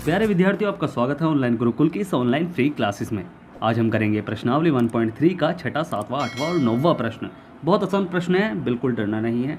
प्यारे विद्यार्थियों, आपका स्वागत है ऑनलाइन गुरुकुल की इस ऑनलाइन फ्री क्लासेस में। आज हम करेंगे प्रश्नावली 1.3 का छठा, सातवां, आठवां और 9वां प्रश्न। बहुत आसान प्रश्न है, बिल्कुल डरना नहीं है।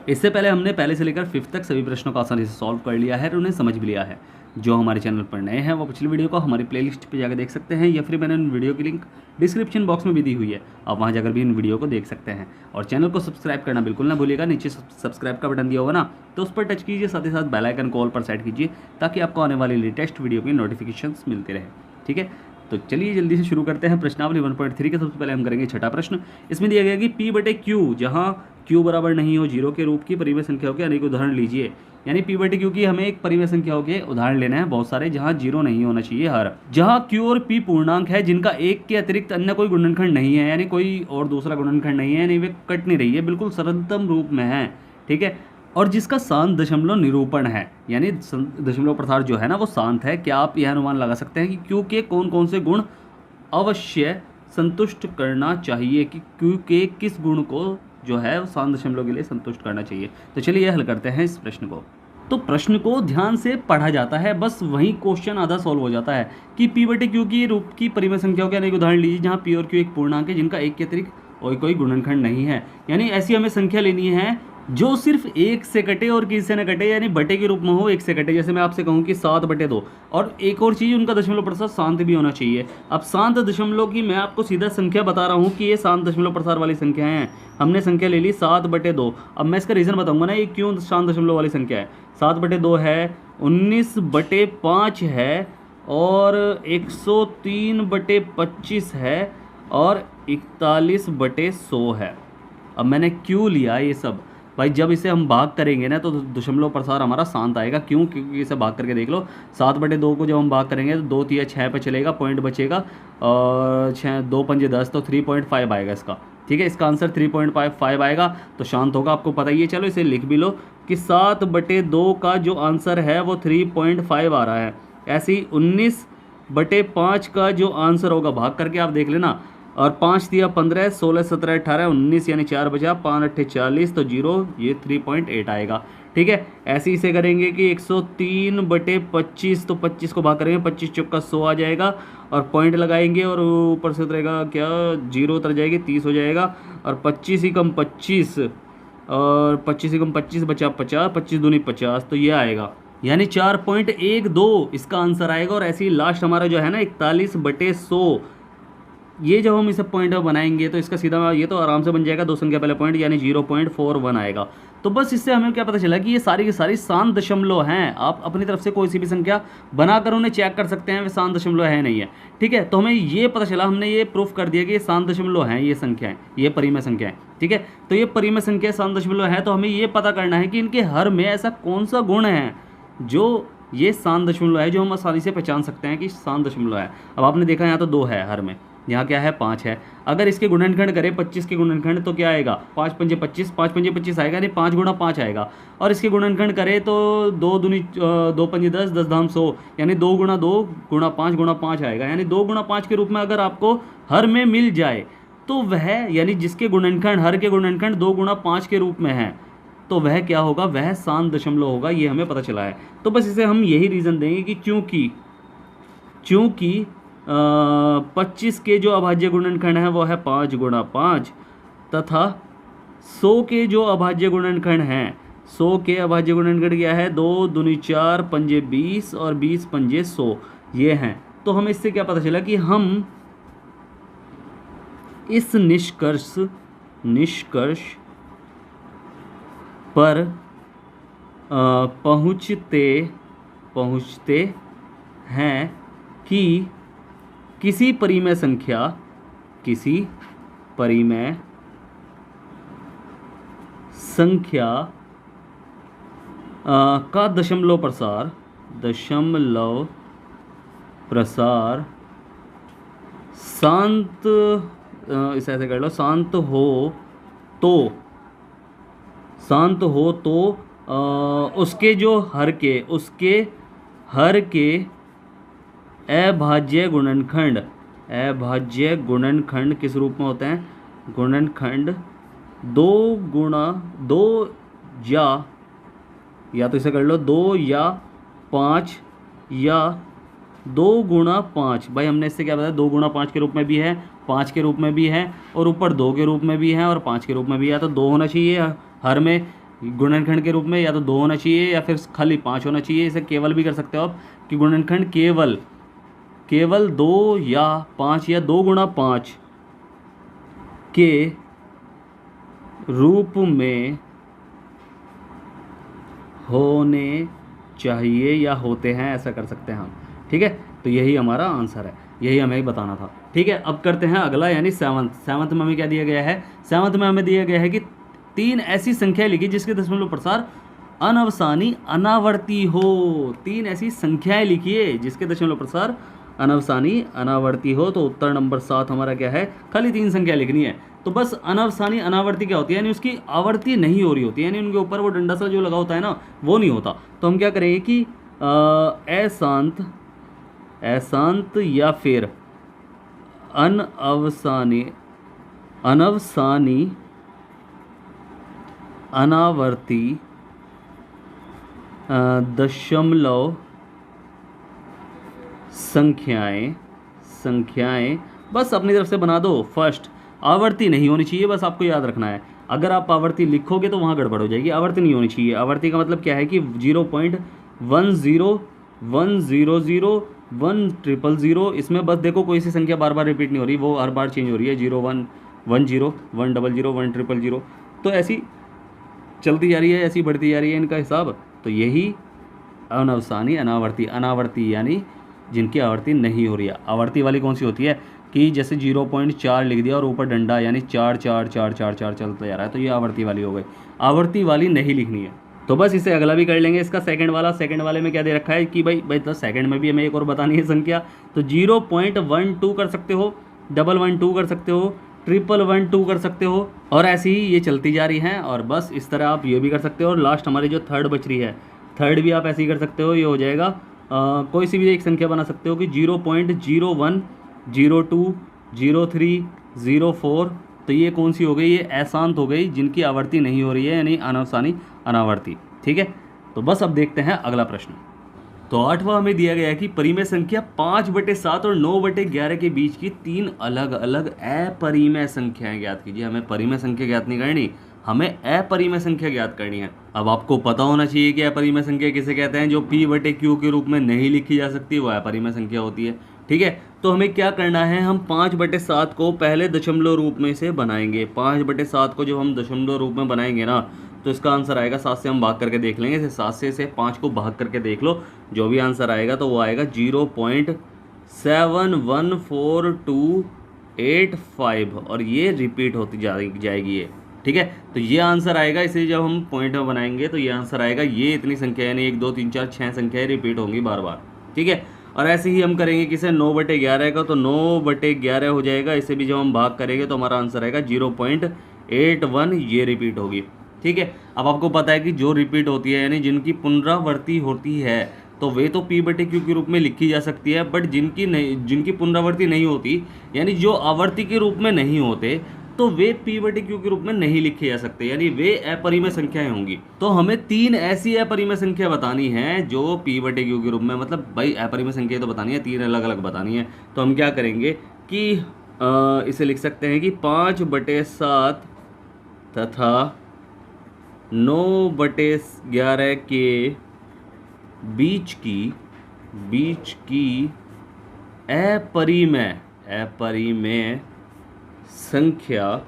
इससे पहले हमने पहले से लेकर 5th तक सभी प्रश्नों को आसानी से सॉल्व कर लिया है और उन्हें समझ भी लिया है। जो हमारे चैनल पर नए हैं वो पिछली वीडियो को हमारी प्लेलिस्ट पे जाकर देख सकते हैं, या फिर मैंने उन वीडियो की लिंक डिस्क्रिप्शन बॉक्स में भी दी हुई है, आप वहाँ जाकर भी इन वीडियो को देख सकते हैं। और चैनल को सब्सक्राइब करना बिल्कुल ना भूलिएगा। नीचे सब्सक्राइब का बटन दिया होगा ना, तो उस पर टच कीजिए, साथ ही साथ बेल आइकन को ऑल पर सेट कीजिए, ताकि आपको आने वाली लेटेस्ट वीडियो की नोटिफिकेशंस मिलते रहे। ठीक है, तो चलिए जल्दी से शुरू करते हैं। प्रश्नावली 1.3 के सबसे पहले हम करेंगे छठा प्रश्न। इसमें दिया गया कि P/Q जहाँ Q बराबर नहीं हो जीरो के रूप की परिमेय संख्याओं के अनेक उदाहरण लीजिए। यानी P/Q की हमें एक परिमेय संख्याओं के उदाहरण लेने हैं बहुत सारे, जहाँ जीरो नहीं होना चाहिए हर। जहाँ Q और P पूर्णांक है जिनका एक के अतिरिक्त अन्य कोई गुणनखंड नहीं है, यानी कोई और दूसरा गुणनखंड नहीं है, यानी वे कट नहीं रही है, बिल्कुल सरलतम रूप में है। ठीक है, और जिसका शांत दशमलव निरूपण है, यानी दशमलव प्रसार जो है ना वो शांत है। क्या आप यह अनुमान लगा सकते हैं कि Q के कौन कौन से गुण अवश्य संतुष्ट करना चाहिए, कि Q के किस गुण को जो है वो शांत दशमलव के लिए संतुष्ट करना चाहिए? तो चलिए यह हल करते हैं इस प्रश्न को। तो प्रश्न को ध्यान से पढ़ा जाता है, बस वही क्वेश्चन आधा सॉल्व हो जाता है कि P/Q की रूप की परिमेय संख्याओं के अनेक उदाहरण लीजिए जहाँ P और Q एक पूर्णांक है जिनका एक के अतिरिक्त और कोई गुणनखंड नहीं है। यानी ऐसी हमें संख्या लेनी है जो सिर्फ एक से कटे और किसी से न कटे, यानी बटे के रूप में हो, एक से कटे। जैसे मैं आपसे कहूँ कि 7/2। और एक और चीज़, उनका दशमलव प्रसार शांत भी होना चाहिए। अब शांत दशमलव की मैं आपको सीधा संख्या बता रहा हूँ कि ये शांत दशमलव प्रसार वाली संख्या हैं। हमने संख्या ले ली 7/2। अब मैं इसका रीज़न बताऊँगा ना, ये क्यों शांत दशमलव वाली संख्या है। 7/2 है, 19/5 है, और 103/25 है, और 41/100 है। अब मैंने क्यों लिया ये सब भाई? जब इसे हम भाग करेंगे ना तो दशमलव प्रसार हमारा शांत आएगा। क्यों? क्योंकि इसे भाग करके देख लो। 7/2 को जब हम भाग करेंगे तो 2 तिया 6 पे चलेगा, पॉइंट बचेगा, और 6 2 पंजे 10, तो 3.5 आएगा इसका। ठीक है, इसका आंसर 3.5 आएगा, तो शांत होगा, आपको पता ही है। चलो इसे लिख भी लो कि 7/2 का जो आंसर है वो 3.5 आ रहा है। ऐसे ही 19/5 का जो आंसर होगा, भाग करके आप देख लेना, और 5 तिया 15, 16 17 18 19, यानी 4 बचा, 5 8 40, तो 0, ये 3.8 आएगा। ठीक है, ऐसे ही इसे करेंगे कि 103/25, तो 25 को भाग करेंगे, 25 चौका 100 आ जाएगा, और पॉइंट लगाएंगे, और ऊपर से उतरेगा क्या, 0 उतर जाएगी, 30 हो जाएगा, और 25 ही कम 25, और 25 ही कम 25 बचा 50, 25 दूनी 50, तो ये आएगा, यानी 4.12 इसका आंसर आएगा। और ऐसे ही लास्ट हमारा जो है ना 41/100, ये जब हम इसे पॉइंट बनाएंगे तो इसका सीधा ये तो आराम से बन जाएगा 2 संख्या पहले पॉइंट, यानी 0.41 आएगा। तो बस इससे हमें क्या पता चला कि ये सारी की सारी शांत दशमलव हैं। आप अपनी तरफ से कोई सी भी संख्या बनाकर उन्हें चेक कर सकते हैं वे शांत दशमलव है नहीं है। ठीक है, तो हमें ये पता चला, हमने ये प्रूफ कर दिया कि ये शांत दशमलव हैं, ये संख्याएं, ये परिमेय संख्या है। ठीक है, तो ये परिमेय संख्या शांत दशमलव है, तो हमें ये पता करना है कि इनके हर में ऐसा कौन सा गुण है जो ये शांत दशमलव है, जो हम आसानी से पहचान सकते हैं कि शांत दशमलव है। अब आपने देखा यहाँ तो 2 है हर में, यहाँ क्या है 5 है। अगर इसके गुणनखंड करें 25 के गुणनखंड, तो क्या आएगा, 5 पंजे 25, 5 पंजे 25 आएगा, यानी 5 गुणा 5 आएगा। और इसके गुणनखंड करें तो 2 पंजे 10, 10 धाम 100, यानी 2 गुणा 2 गुणा 5 गुणा 5 आएगा। यानी 2 गुणा 5 के रूप में अगर आपको हर में मिल जाए तो वह, यानी जिसके गुणनखंड, हर के गुणनखंड 2 गुणा 5 के रूप में है, तो वह क्या होगा, वह शांत दशमलव होगा। ये हमें पता चला है। तो बस इसे हम यही रीज़न देंगे कि चूँकि 25 के जो अभाज्य गुणनखंड है वो है 5 गुणा 5, तथा 100 के जो अभाज्य गुणनखंड हैं, 100 के अभाज्य गुणनखंड क्या है, 2 दूनी 4 पंजे 20, और 20 पंजे 100, ये हैं। तो हमें इससे क्या पता चला कि हम इस निष्कर्ष पर पहुँचते हैं कि किसी परिमेय संख्या का दशमलव प्रसार शांत, इसे ऐसे कर लो, शांत हो तो उसके हर के अभाज्य गुणनखंड किस रूप में होते हैं, गुणनखंड 2 गुणा 2 या तो इसे कर लो 2 या 5 या 2 गुणा 5। भाई हमने इससे क्या बताया, 2 गुणा 5 के रूप में भी है, 5 के रूप में भी है, और ऊपर 2 के रूप में भी है और 5 के रूप में भी है। तो 2 होना चाहिए हर में गुणनखंड के रूप में, या तो 2 होना चाहिए या फिर खाली 5 होना चाहिए। इसे केवल भी कर सकते हो आप कि गुणनखंड केवल केवल 2 या 5 या 2 गुणा 5 के रूप में होने चाहिए या होते हैं, ऐसा कर सकते हैं हम। ठीक है, तो यही हमारा आंसर है, यही हमें बताना था। ठीक है, अब करते हैं अगला, यानी सेवंथ में हमें क्या दिया गया है। सेवंथ में हमें दिया गया है कि 3 ऐसी संख्याएं लिखी जिसके दशमलव प्रसार अनवसानी अनावर्ती हो। 3 ऐसी संख्याएं लिखिए जिसके दशमलव प्रसार अनवसानी अनावर्ती हो। तो उत्तर नंबर 7 हमारा क्या है, खाली 3 संख्या लिखनी है। तो बस अनवसानी अनावर्ती क्या होती है, यानी उसकी आवर्ती नहीं हो रही होती है, यानी उनके ऊपर वो डंडा सा जो लगा होता है ना, वो नहीं होता। तो हम क्या करेंगे कि अशांत अशांत या फिर अनवसानी अनवसानी अनावर्ती दशमलव संख्याएं बस अपनी तरफ से बना दो। फर्स्ट आवर्ती नहीं होनी चाहिए, बस आपको याद रखना है। अगर आप आवर्ती लिखोगे तो वहाँ गड़बड़ हो जाएगी, आवर्ती नहीं होनी चाहिए। आवर्ती का मतलब क्या है कि 0.1001001000, इसमें बस देखो कोई सी संख्या बार बार रिपीट नहीं हो रही, वो हर बार चेंज हो रही है। 01 10 100 1000 तो ऐसी चलती जा रही है, ऐसी बढ़ती जा रही है इनका हिसाब। तो यही अनवसानी अनावर्ती यानी जिनकी आवर्ती नहीं हो रही है। आवर्ती वाली कौन सी होती है कि जैसे 0.4 लिख दिया और ऊपर डंडा यानी 4 4 4 4 4 चलता जा रहा है, तो ये आवर्ती वाली हो गई। आवर्ती वाली नहीं लिखनी है। तो बस इसे अगला भी कर लेंगे, इसका सेकंड वाले में क्या दे रखा है कि भाई तो सेकंड में भी हमें एक और बतानी है संख्या। तो 0.12 कर सकते हो, 112 कर सकते हो, 111 कर सकते हो, और ऐसे ही ये चलती जा रही हैं। और बस इस तरह आप ये भी कर सकते हो। और लास्ट हमारी जो थर्ड बच रही है, थर्ड भी आप ऐसे ही कर सकते हो। ये हो जाएगा कोई सी भी एक संख्या बना सकते हो कि 0.01 02 03 04। तो ये कौन सी हो गई, ये अशांत हो गई जिनकी आवर्ती नहीं हो रही है, यानी अनवसानी अनावर्ती। ठीक है, तो बस अब देखते हैं अगला प्रश्न। तो 8वां हमें दिया गया है कि परिमेय संख्या 5/7 और 9/11 के बीच की 3 अलग अलग अपरिमेय संख्याएं ज्ञात कीजिए। हमें परिमेय संख्या ज्ञात नहीं करनी, हमें अपरिमेय संख्या ज्ञात करनी है। अब आपको पता होना चाहिए कि अपरिमेय संख्या किसे कहते हैं। जो P/Q के रूप में नहीं लिखी जा सकती वो अपरिमेय संख्या होती है। ठीक है, तो हमें क्या करना है, हम 5/7 को पहले दशमलव रूप में से बनाएंगे। 5/7 को जब हम दशमलव रूप में बनाएंगे ना, तो इसका आंसर आएगा, 7 से हम भाग करके देख लेंगे। 7 से 5 को भाग करके देख लो, जो भी आंसर आएगा तो वो आएगा 0.71428 और ये रिपीट होती जाएगी ये। ठीक है, तो ये आंसर आएगा। इसे जब हम पॉइंट में बनाएंगे तो ये आंसर आएगा, ये इतनी संख्या यानी 1 2 3 4 6 संख्याएं रिपीट होंगी बार बार। ठीक है, और ऐसे ही हम करेंगे किसे 9/11 का, तो 9/11 हो जाएगा। इसे भी जब हम भाग करेंगे तो हमारा आंसर आएगा 0.81, ये रिपीट होगी। ठीक है, अब आपको पता है कि जो रिपीट होती है यानी जिनकी पुनरावृत्ति होती है तो वे तो P/Q के रूप में लिखी जा सकती है, बट जिनकी पुनरावृत्ति नहीं होती यानी जो आवर्ती के रूप में नहीं होते तो वे P/Q के रूप में नहीं लिखे जा सकते, यानी वे अपरिमेय संख्याएं होंगी। तो हमें 3 ऐसी अपरिमेय संख्या बतानी है जो P/Q के रूप में, मतलब भाई अपरिमेय संख्या तो बतानी है, 3 अलग अलग बतानी है। तो हम क्या करेंगे कि इसे लिख सकते हैं कि 5/7 तथा 9/11 के बीच की अपरिमेय संख्या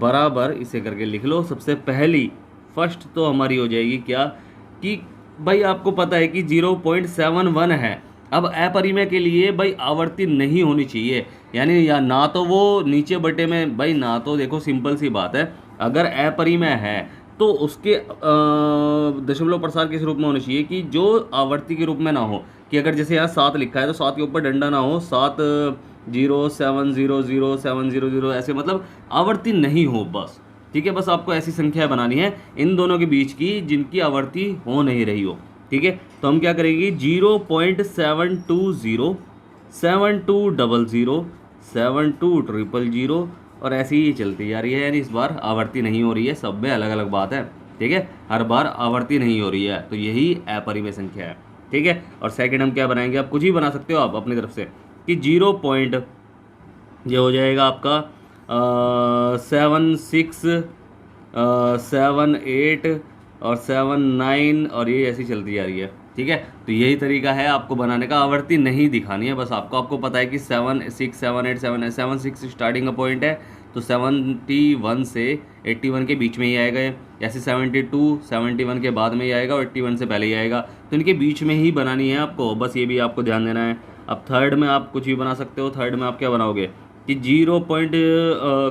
बराबर, इसे करके लिख लो। सबसे पहली फर्स्ट तो हमारी हो जाएगी क्या कि भाई आपको पता है कि 0.71 है। अब अपरिमेय के लिए भाई आवर्ती नहीं होनी चाहिए, यानी या ना तो वो नीचे बटे में, भाई ना तो देखो सिंपल सी बात है, अगर अपरिमेय है तो उसके दशमलव प्रसार किस रूप में होने चाहिए कि जो आवर्ती के रूप में ना हो, कि अगर जैसे यहाँ 7 लिखा है तो 7 के ऊपर डंडा ना हो, 7 0 7 0 0 7 0 0 ऐसे, मतलब आवर्ती नहीं हो बस। ठीक है, बस आपको ऐसी संख्या बनानी है इन दोनों के बीच की जिनकी आवर्ती हो नहीं रही हो। ठीक है, तो हम क्या करेंगे 0.720 7200 7200 और ऐसे ही चलती जा रही है, यानी इस बार आवर्ती नहीं हो रही है, सब में अलग अलग बात है। ठीक है, हर बार आवर्ती नहीं हो रही है, तो यही अपरिमेय संख्या है। ठीक है। और सेकंड हम क्या बनाएंगे, आप कुछ भी बना सकते हो आप अपनी तरफ से, कि 0 पॉइंट ये हो जाएगा आपका 7, 6, 7, 8 और 7, 9 और ये ऐसी चलती जा रही है। ठीक है, तो यही तरीका है आपको बनाने का, आवर्ती नहीं दिखानी है बस आपको पता है कि 7, 6, 7, 8, 7, 7, 6 स्टार्टिंग का पॉइंट है, तो 71 से 81 के बीच में ही आएगा ये, ऐसे 72, 71 के बाद में ही आएगा और 81 से पहले ही आएगा, तो इनके बीच में ही बनानी है आपको, बस ये भी आपको ध्यान देना है। अब थर्ड में आप कुछ भी बना सकते हो, थर्ड में आप क्या बनाओगे कि 0 पॉइंट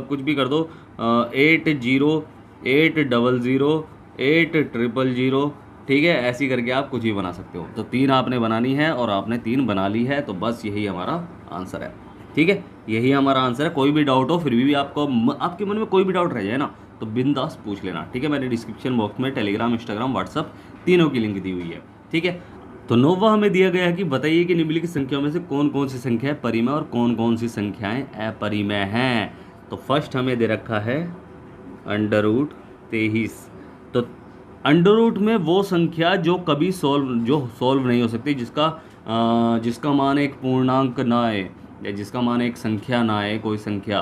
कुछ भी कर दो, 8, 0, 8, 00, 8, 000, ठीक है, ऐसी करके आप कुछ भी बना सकते हो। तो 3 आपने बनानी है और आपने 3 बना ली है, तो बस यही हमारा आंसर है। ठीक है, यही हमारा आंसर है। कोई भी डाउट हो फिर भी आपको आपके मन में कोई भी डाउट रह जाए ना, तो बिंदास पूछ लेना। ठीक है, मैंने डिस्क्रिप्शन बॉक्स में टेलीग्राम, इंस्टाग्राम, व्हाट्सअप तीनों की लिंक दी हुई है। ठीक है, तो 9वां हमें दिया गया है कि बताइए कि निम्नलिखित संख्याओं में से कौन कौन सी संख्या परिमेय और कौन कौन सी संख्याएं अपरिमेय हैं। तो फर्स्ट हमें दे रखा है √23। तो अंडर में वो संख्या जो कभी सॉल्व नहीं हो सकती, जिसका मान एक पूर्णांक ना आए, या जिसका मान एक संख्या ना आए, कोई संख्या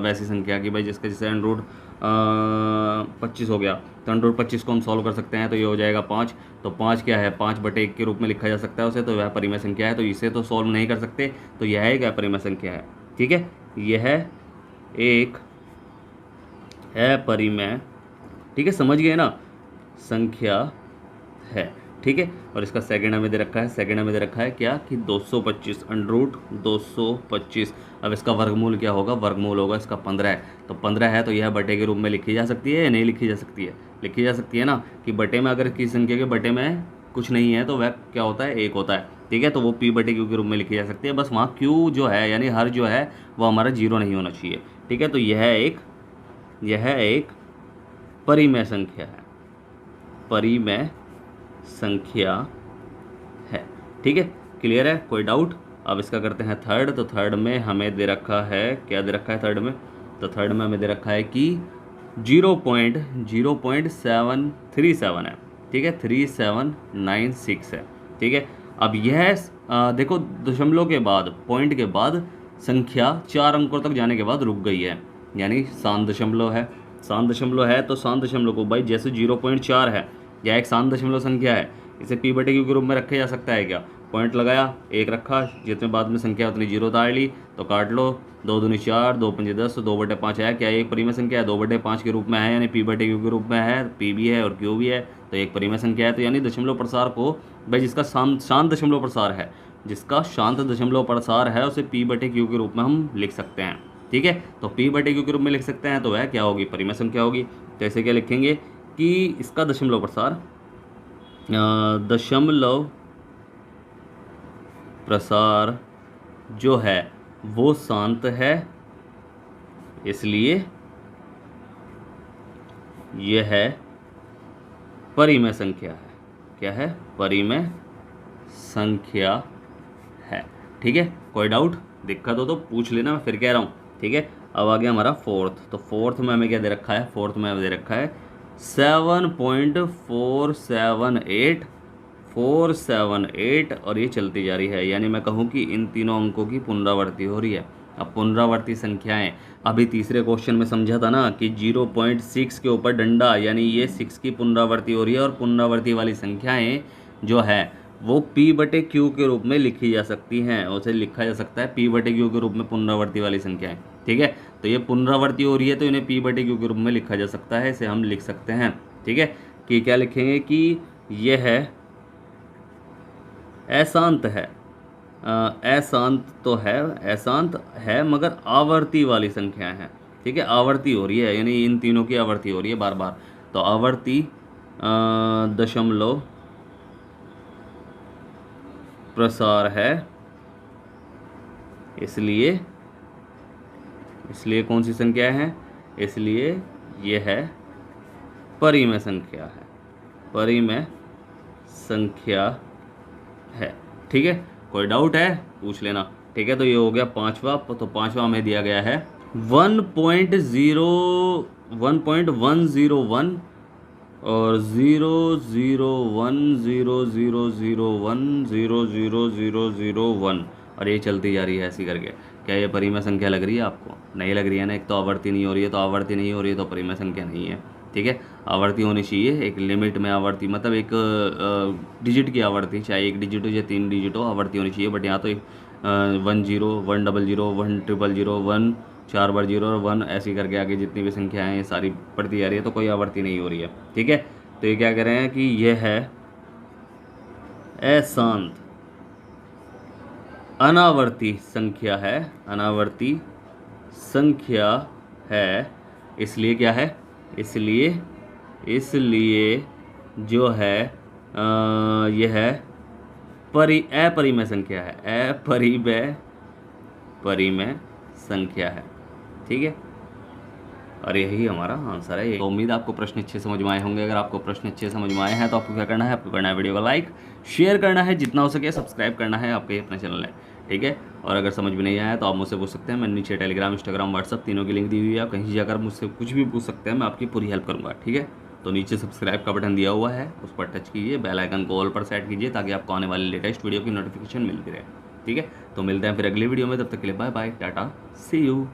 वैसी संख्या की भाई जिसका जैसे √25 हो गया, तो √25 को हम सॉल्व कर सकते हैं, तो ये हो जाएगा 5। तो 5 क्या है, 5/1 के रूप में लिखा जा सकता है उसे, तो वह परिमेय संख्या है, तो इसे तो सॉल्व नहीं कर सकते, तो यह एक अपरिमेय संख्या है। ठीक है, यह एक अपरिमेय, ठीक है, समझ गए ना, संख्या है। ठीक है, और इसका सेकंड हमें दे रखा है, सेकंड हमें दे रखा है क्या कि 225, √225। अब इसका वर्गमूल क्या होगा, वर्गमूल होगा इसका 15 है, तो 15 है, तो यह बटे के रूप में लिखी जा सकती है या नहीं लिखी जा सकती है, लिखी जा सकती है ना, कि बटे में अगर किसी संख्या के बटे में कुछ नहीं है तो वह क्या होता है, 1 होता है। ठीक है, तो वो p/q के रूप में लिखी जा सकती है, बस वहाँ q जो है यानी हर जो है वो हमारा 0 नहीं होना चाहिए। ठीक है, तो यह एक परिमेय संख्या है, परिमेय संख्या है। ठीक है, क्लियर है, कोई डाउट। अब इसका करते हैं थर्ड। तो थर्ड में हमें दे रखा है, क्या दे रखा है थर्ड में, तो थर्ड में हमें दे रखा है कि 0.737 है। ठीक है, 3796 है। ठीक है, अब यह देखो दशमलव के बाद, पॉइंट के बाद संख्या 4 अंकों तक जाने के बाद रुक गई है, यानी 7 दशमलव है, 7 दशमलव है, तो 7 दशमलव को भाई जैसे 0.4 है या एक 7 दशमलव संख्या है, इसे p/q के रूप में रखा जा सकता है क्या, पॉइंट लगाया, 1 रखा, जितने बाद में संख्या उतनी 0 ताड़ ली, तो काट लो, 2 दूनी 4, 2 पंजे 10, 2/5 है, क्या एक परिमेय संख्या है, 2/5 के रूप में है, यानी p/q के रूप में है, p भी है और q भी है, तो एक परिमेय संख्या है। तो यानी दशमलव प्रसार को भाई जिसका शांत दशमलव प्रसार है, जिसका शांत दशमलव प्रसार है उसे p/q के रूप में हम लिख सकते हैं। ठीक है, तो p/q के रूप में लिख सकते हैं, तो वह क्या होगी, परिमेय संख्या होगी। तो ऐसे क्या लिखेंगे कि इसका दशमलव प्रसार, दशमलव प्रसार जो है वो शांत है, इसलिए यह परिमेय संख्या है। क्या है, परिमेय संख्या है। ठीक है, कोई डाउट दिक्कत हो तो पूछ लेना, मैं फिर कह रहा हूँ। ठीक है, अब आ गया हमारा फोर्थ। तो फोर्थ में हमें क्या दे रखा है, फोर्थ में हमें दे रखा है 7.478 और ये चलती जा रही है, यानी मैं कहूँ कि इन तीनों अंकों की पुनरावृत्ति हो रही है। अब पुनरावृत्ति संख्याएं, अभी तीसरे क्वेश्चन में समझा था ना कि 0.6 के ऊपर डंडा, यानी ये 6 की पुनरावृत्ति हो रही है, और पुनरावृत्ति वाली संख्याएं जो है वो p/q के रूप में लिखी जा सकती हैं, उसे लिखा जा सकता है p/q के रूप में पुनरावृत्ति वाली संख्याएं। ठीक है, तो ये पुनरावृत्ति हो रही है तो इन्हें p/q के रूप में लिखा जा सकता है, इसे हम लिख सकते हैं। ठीक है, कि क्या लिखेंगे कि यह अशांत है, अशांत तो है, अशांत है मगर आवर्ती वाली संख्या है। ठीक है, आवर्ती हो रही है, यानी इन तीनों की आवर्ती हो रही है बार बार, तो आवर्ती दशमलव प्रसार है, इसलिए कौन सी संख्या है, इसलिए यह है परिमेय संख्या है, परिमेय संख्या है। ठीक है, कोई डाउट है पूछ लेना। ठीक है, तो ये हो गया पांचवा। तो पांचवा हमें दिया गया है 1.101 और 0010001000001 और ये चलती जा रही है ऐसी करके। क्या ये परिमेय संख्या लग रही है आपको? नहीं लग रही है ना। एक तो आवर्ती नहीं हो रही है, तो आवर्ती नहीं हो रही है तो परिमेय संख्या नहीं है। ठीक है, आवर्ती होनी चाहिए एक लिमिट में। आवर्ती मतलब एक डिजिट की आवर्ती, चाहे एक डिजिट हो या 3 डिजिट हो, आवर्ती होनी चाहिए। बट यहाँ तो एक 10 100 1000 100 4 बार 0 और 1 ऐसी करके आगे जितनी भी संख्याएं हैं ये सारी बढ़ती जा रही है, तो कोई आवर्ती नहीं हो रही है। ठीक है, तो ये क्या कह रहे हैं कि यह है अशांत अनावर्ती संख्या है, अनावर्ती संख्या है। इसलिए क्या है, इसलिए जो है यह है अपरिमेय संख्या है, परिमेय संख्या है। ठीक है, और यही हमारा आंसर है। तो उम्मीद है आपको प्रश्न अच्छे समझ में आए होंगे। अगर आपको प्रश्न अच्छे समझ में आए हैं तो आपको क्या करना है, आपको करना है वीडियो को लाइक, शेयर करना है, जितना हो सके सब्सक्राइब करना है। आपका ये अपना चैनल है। ठीक है, और अगर समझ में नहीं आया तो आप मुझसे पूछ सकते हैं। मैंने नीचे टेलीग्राम, इंस्टाग्राम, व्हाट्सअप तीनों की लिंक दी हुई है। आप कहीं जाकर मुझसे कुछ भी पूछ सकते हैं, मैं आपकी पूरी हेल्प करूँगा। ठीक है, तो नीचे सब्सक्राइब का बटन दिया हुआ है, उस पर टच कीजिए, बेल आइकन को ऑल पर सेट कीजिए ताकि आपको आने वाले लेटेस्ट वीडियो की नोटिफिकेशन मिलती रहे। ठीक है, तो मिलते हैं फिर अगली वीडियो में। तब तक के लिए bye bye, tata, see you.